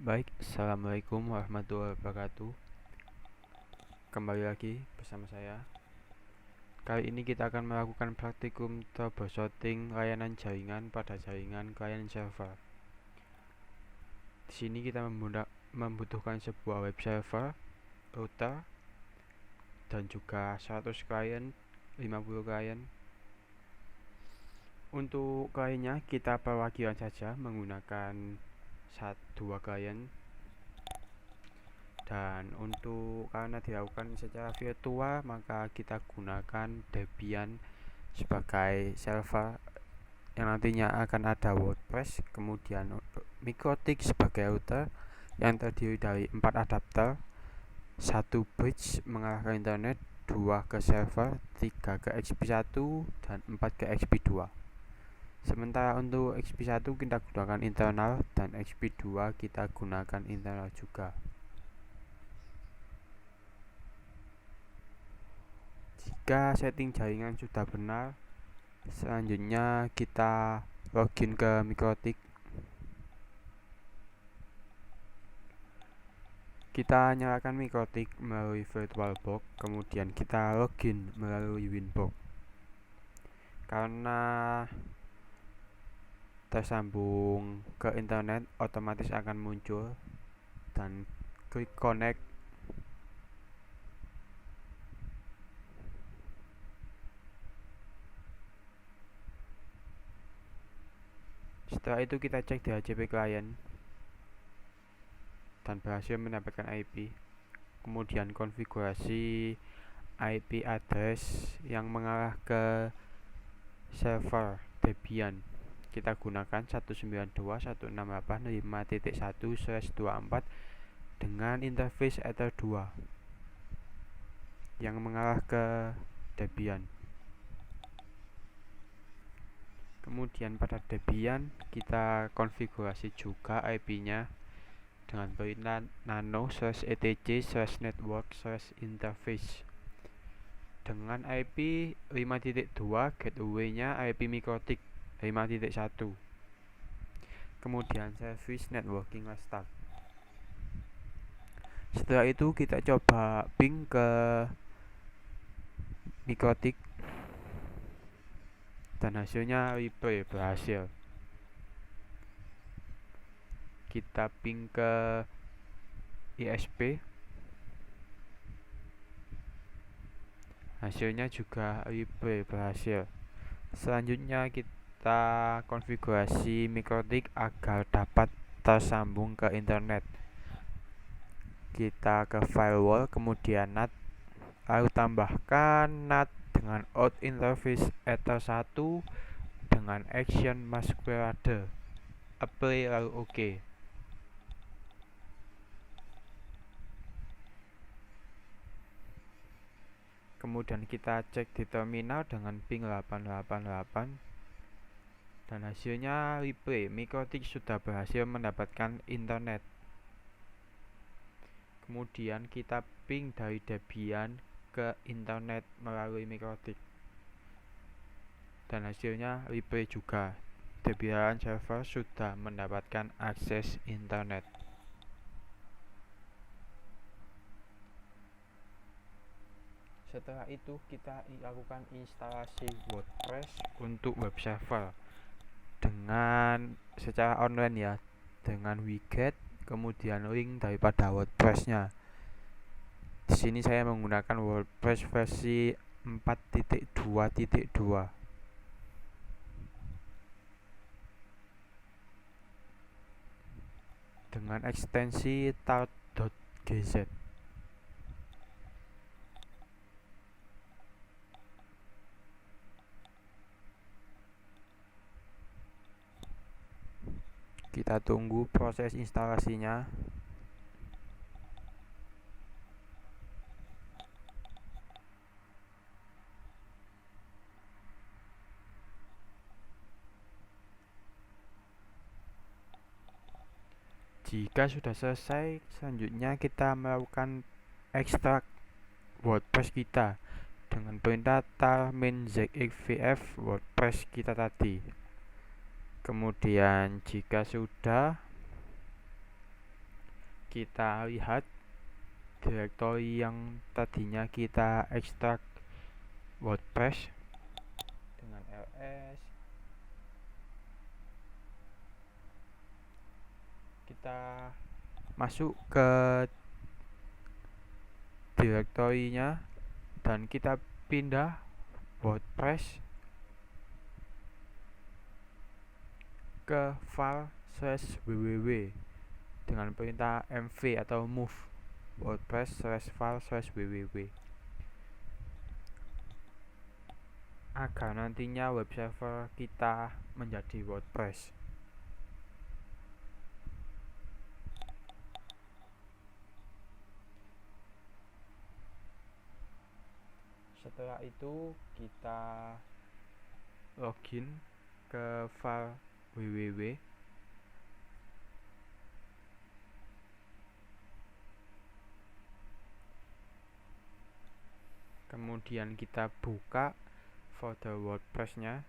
Baik, assalamualaikum warahmatullahi wabarakatuh. Kembali lagi bersama saya. Kali ini kita akan melakukan praktikum troubleshooting layanan jaringan pada jaringan klien server. Di sini kita membutuhkan sebuah web server, router, dan juga 100 klien, 50 klien. Untuk kliennya kita perwakilan saja menggunakan 2 klien. Dan untuk karena dilakukan secara virtual, maka kita gunakan Debian sebagai server yang nantinya akan ada WordPress, kemudian Mikrotik sebagai router yang terdiri dari 4 adapter, 1 bridge mengarah ke internet, 2 ke server, 3 ke XP1, dan 4 ke XP2. Sementara untuk XP1 kita gunakan internal dan XP2 kita gunakan internal juga. Jika setting jaringan sudah benar, selanjutnya kita login ke Mikrotik. Kita nyalakan Mikrotik melalui VirtualBox, kemudian kita login melalui Winbox. Karena tersambung ke internet, otomatis akan muncul dan klik connect. Setelah itu kita cek DHCP klien dan berhasil mendapatkan IP. Kemudian konfigurasi IP address yang mengarah ke server Debian. Kita gunakan 192.168.5.1/24 dengan interface Ether 2 yang mengarah ke Debian. Kemudian pada Debian kita konfigurasi juga IP-nya dengan perintah nano/etc/network/interface. Dengan IP 5.2, gateway-nya IP Mikrotik 5.1. Kemudian service networking start. Setelah itu kita coba ping ke Mikrotik dan hasilnya replay berhasil. Kita ping ke ISP, hasilnya juga replay berhasil. Selanjutnya kita konfigurasi Mikrotik agar dapat tersambung ke internet. Kita ke firewall, kemudian NAT, lalu tambahkan NAT dengan out interface Ether 1 dengan action masquerade, apply lalu OK. Kemudian kita cek di terminal dengan ping 888 dan hasilnya replay. Mikrotik sudah berhasil mendapatkan internet. Kemudian kita ping dari Debian ke internet melalui Mikrotik dan hasilnya replay juga. Debian server sudah mendapatkan akses internet. Setelah itu kita lakukan instalasi WordPress untuk web server dengan secara online ya, dengan widget kemudian link daripada WordPress-nya. Di sini saya menggunakan WordPress versi 4.2.2 dengan ekstensi tart.gz. Kita tunggu proses instalasinya. Jika sudah selesai, selanjutnya kita melakukan ekstrak WordPress kita dengan perintah tar-min-zxvf WordPress kita tadi. Kemudian jika sudah, kita lihat direktori yang tadinya kita ekstrak WordPress dengan ls, kita masuk ke direktorinya dan kita pindah WordPress ke file /www dengan perintah mv atau move WordPress /file /www agar nantinya web server kita menjadi WordPress. Setelah itu kita login ke file www. Kemudian kita buka folder WordPress-nya.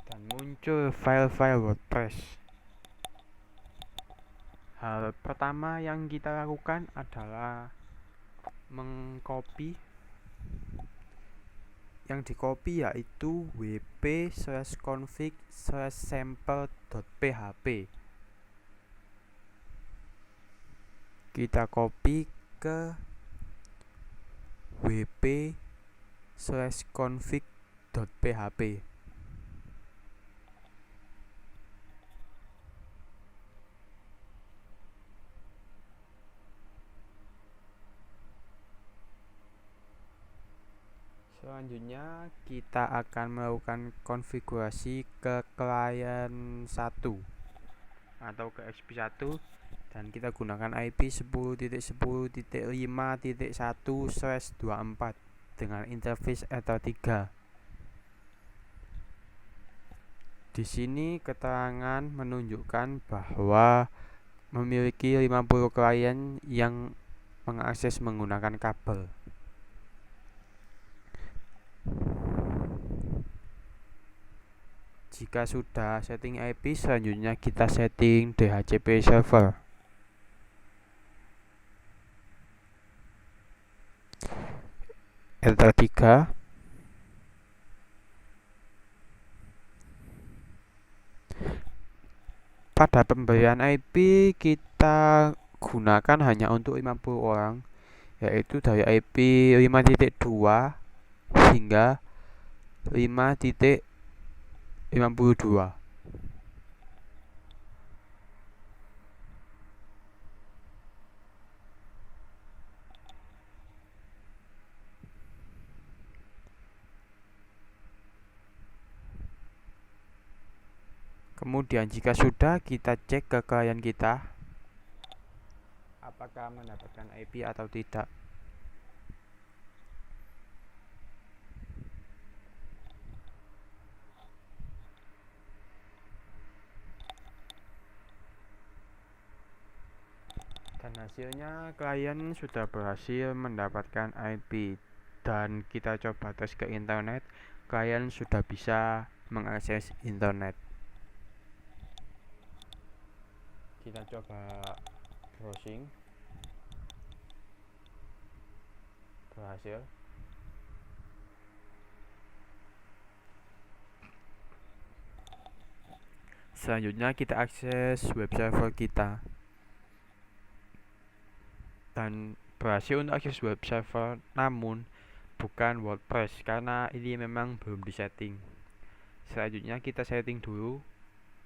Dan muncul file-file WordPress. Hal pertama yang kita lakukan adalah mengcopy. Yang di-copy yaitu wp/config/sample.php. Kita copy ke wp/config.php. Selanjutnya kita akan melakukan konfigurasi ke klien 1 atau ke XP1 dan kita gunakan IP 10.10.5.1/24 dengan interface Ether3. Di sini keterangan menunjukkan bahwa memiliki 50 klien yang mengakses menggunakan kabel. Jika sudah setting IP, selanjutnya kita setting DHCP server. Ether3. Pada pemberian IP kita gunakan hanya untuk 50 orang, yaitu dari IP 5.2 hingga 5.52. Kemudian jika sudah, kita cek ke klien kita apakah mendapatkan IP atau tidak. Dan hasilnya klien sudah berhasil mendapatkan IP. Dan kita coba tes ke internet, klien sudah bisa mengakses internet. Kita coba browsing. Berhasil. Selanjutnya kita akses web server kita. Dan berhasil untuk akses web server, namun bukan WordPress karena ini memang belum disetting. Selanjutnya kita setting dulu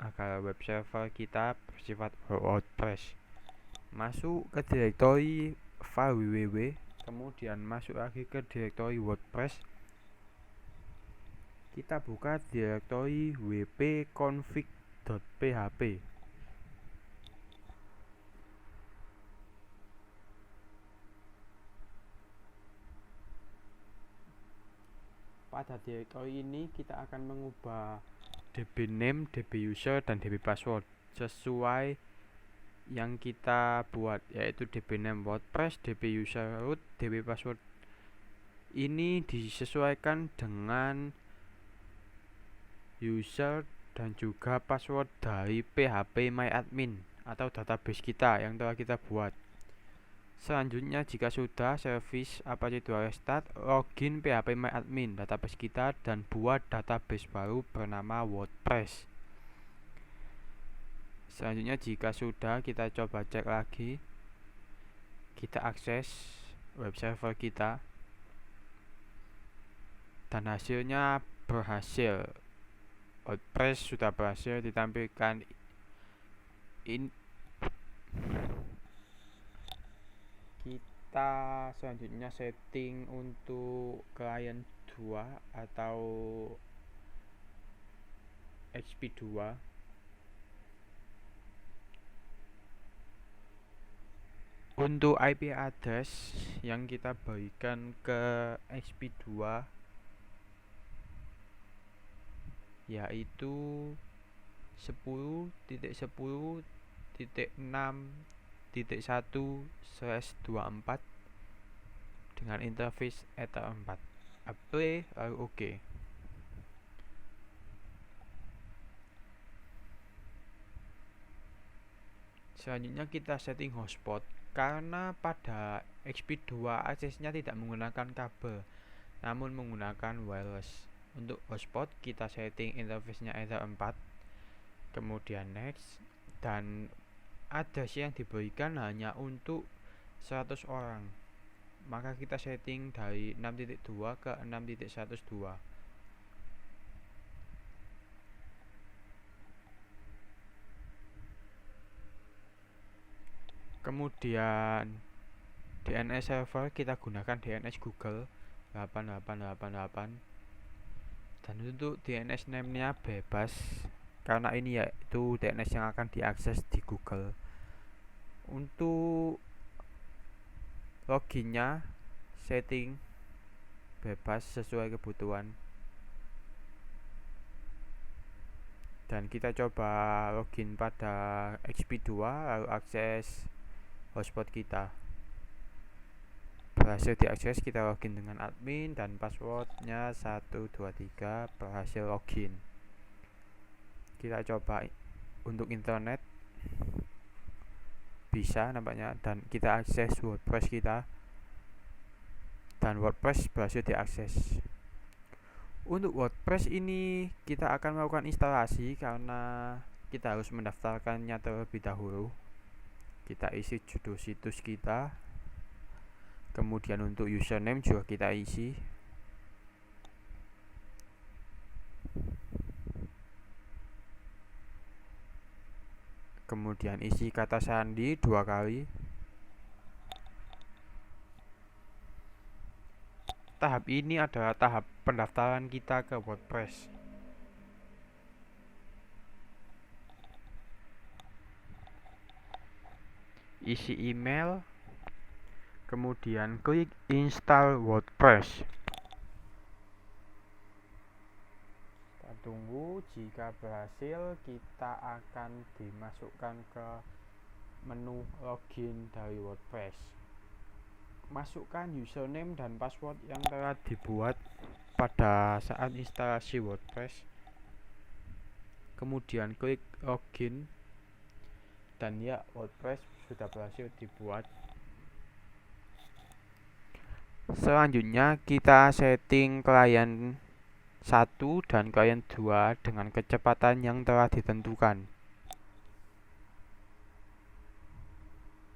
agar web server kita bersifat WordPress. Masuk ke direktori file www, kemudian masuk lagi ke direktori WordPress. Kita buka direktori wp-config.php. Pada direktori ini kita akan mengubah db name, db user, dan db password sesuai yang kita buat, yaitu db name WordPress, db user root, db password. Ini disesuaikan dengan user dan juga password dari phpMyAdmin atau database kita yang telah kita buat. Selanjutnya, jika sudah, service Apache 2 restart, login phpMyAdmin database kita dan buat database baru bernama WordPress. Selanjutnya, jika sudah, kita coba cek lagi. Kita akses web server kita dan hasilnya berhasil. WordPress sudah berhasil ditampilkan. Kita selanjutnya setting untuk client 2 atau XP2. Untuk IP address yang kita berikan ke XP2 yaitu 10.10.6.1/24 dengan interface Ether 4. Apply lalu OK. Selanjutnya kita setting hotspot. Karena pada XP2 aksesnya tidak menggunakan kabel, namun menggunakan wireless. Untuk hotspot kita setting interface-nya Ether 4, kemudian next, dan address yang diberikan hanya untuk 100 orang. Maka kita setting dari 6.2 ke 6.102. Kemudian DNS server kita gunakan DNS Google 8888, dan untuk DNS name-nya bebas karena ini yaitu DNS yang akan diakses di Google. Untuk loginnya setting bebas sesuai kebutuhan, dan kita coba login pada XP2 lalu akses hotspot kita. Berhasil diakses, kita login dengan admin dan passwordnya 123, berhasil login. Kita coba untuk internet, bisa nampaknya, dan kita akses WordPress kita dan WordPress berhasil diakses. Untuk WordPress ini kita akan melakukan instalasi karena kita harus mendaftarkannya terlebih dahulu. Kita isi judul situs kita, kemudian untuk username juga kita isi, kemudian isi kata sandi 2 kali. Tahap ini adalah tahap pendaftaran kita ke WordPress. Isi email, kemudian klik install WordPress. Kita tunggu, jika berhasil kita akan dimasukkan ke menu login dari WordPress. Masukkan username dan password yang telah dibuat pada saat instalasi WordPress, kemudian klik login, dan ya, WordPress sudah berhasil dibuat. Selanjutnya kita setting client 1 dan client 2 dengan kecepatan yang telah ditentukan.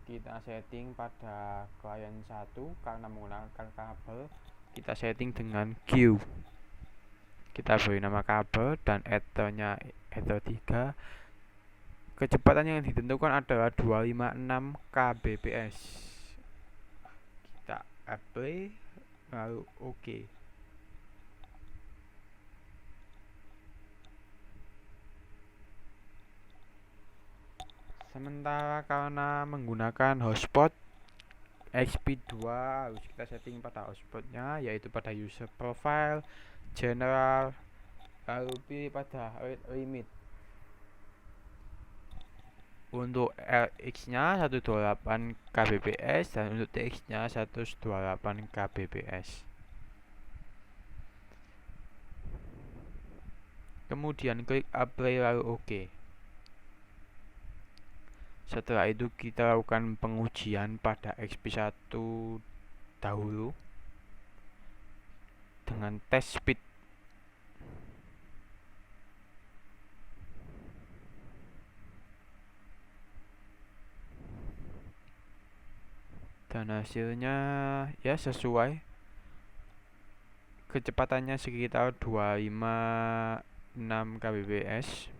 Kita setting pada client 1 karena menggunakan kabel, kita setting dengan Q. Kita beri nama kabel dan ethernya ether 3. Kecepatan yang ditentukan adalah 256 kbps. Kita apply lalu OK. Sementara karena menggunakan hotspot XP2 harus kita setting pada hotspotnya, yaitu pada user profile, general, lalu pilih pada rate limit. Untuk RX-nya 128 kbps dan untuk TX-nya 128 kbps. Kemudian klik apply lalu OK. Setelah itu kita lakukan pengujian pada XP1 dahulu dengan tes speed. Dan hasilnya ya sesuai, kecepatannya sekitar 256 kbps.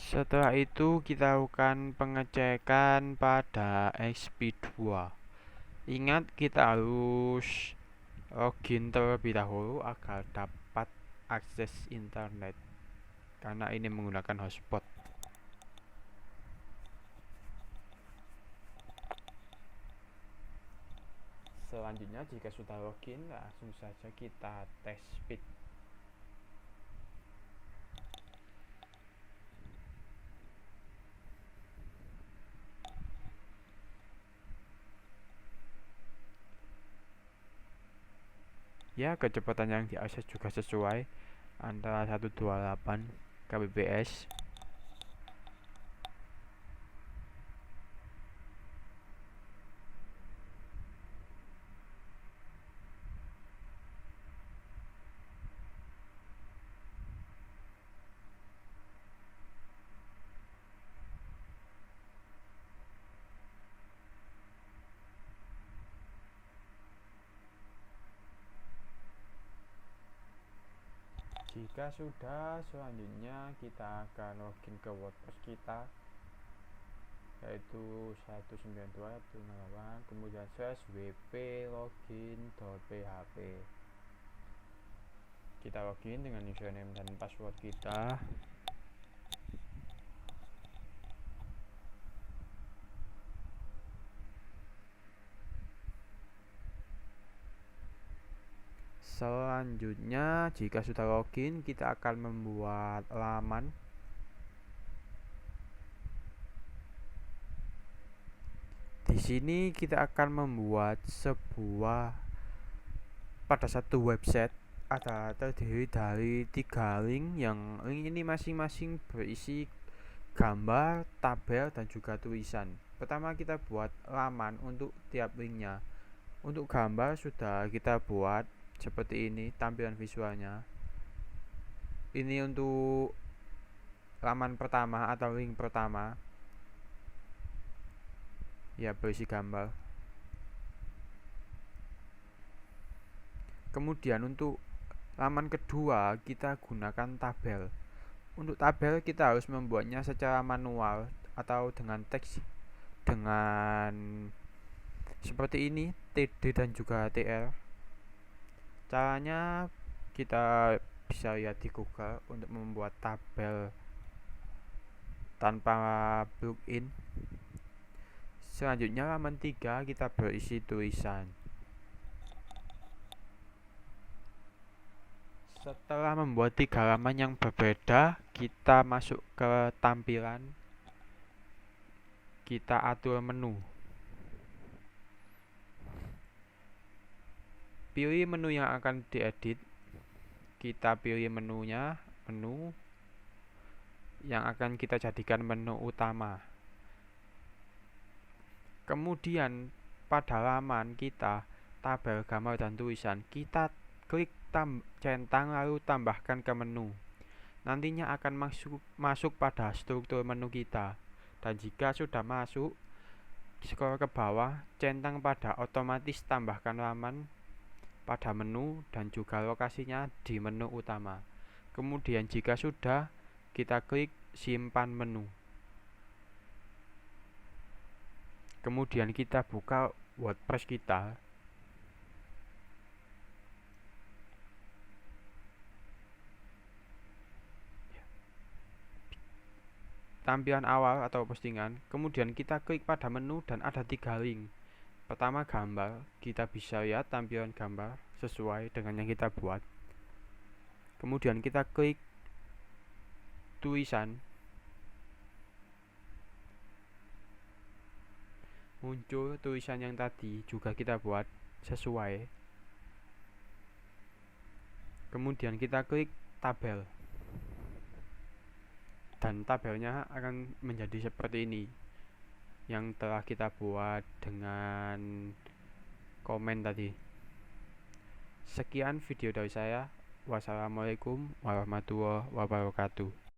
Setelah itu kita lakukan pengecekan pada XP2. Ingat, kita harus login terlebih dahulu agar dapat akses internet, karena ini menggunakan hotspot. Selanjutnya, jika sudah login, langsung saja kita tes speed. Ya, kecepatan yang diakses juga sesuai, antara 128 kbps. Jika sudah, selanjutnya kita akan login ke WordPress kita, yaitu 192.168, kemudian /wp login.php. Kita login dengan username dan password kita. Selanjutnya, jika sudah login, kita akan membuat laman. Di sini kita akan membuat pada satu website ada terdiri dari 3 link, yang link ini masing-masing berisi gambar, tabel, dan juga tulisan. Pertama, kita buat laman untuk tiap linknya. Untuk gambar sudah kita buat seperti ini tampilan visualnya. Ini untuk laman pertama atau link pertama, ya, berisi gambar. Kemudian untuk laman kedua kita gunakan tabel. Untuk tabel kita harus membuatnya secara manual atau dengan teks dengan seperti ini, TD dan juga TR. Caranya kita bisa lihat di Google untuk membuat tabel tanpa plugin. Selanjutnya, laman 3 kita berisi tulisan. Setelah membuat 3 laman yang berbeda, kita masuk ke tampilan, kita atur menu. Pilih menu yang akan diedit. Kita pilih menu yang akan kita jadikan menu utama. Kemudian pada laman kita, tabel, gambar, dan tulisan, kita klik centang lalu tambahkan ke menu. Nantinya akan masuk pada struktur menu kita. Dan jika sudah masuk, scroll ke bawah, centang pada otomatis tambahkan laman pada menu dan juga lokasinya di menu utama. Kemudian jika sudah, kita klik simpan menu. Kemudian kita buka WordPress kita. tampilan awal atau postingan, kemudian kita klik pada menu dan ada 3 link. Pertama gambar, kita bisa lihat tampilan gambar sesuai dengan yang kita buat. Kemudian kita klik tulisan, muncul tulisan yang tadi juga kita buat sesuai. Kemudian kita klik tabel, dan tabelnya akan menjadi seperti ini yang telah kita buat dengan komen tadi. Sekian video dari saya. Wassalamualaikum warahmatullahi wabarakatuh.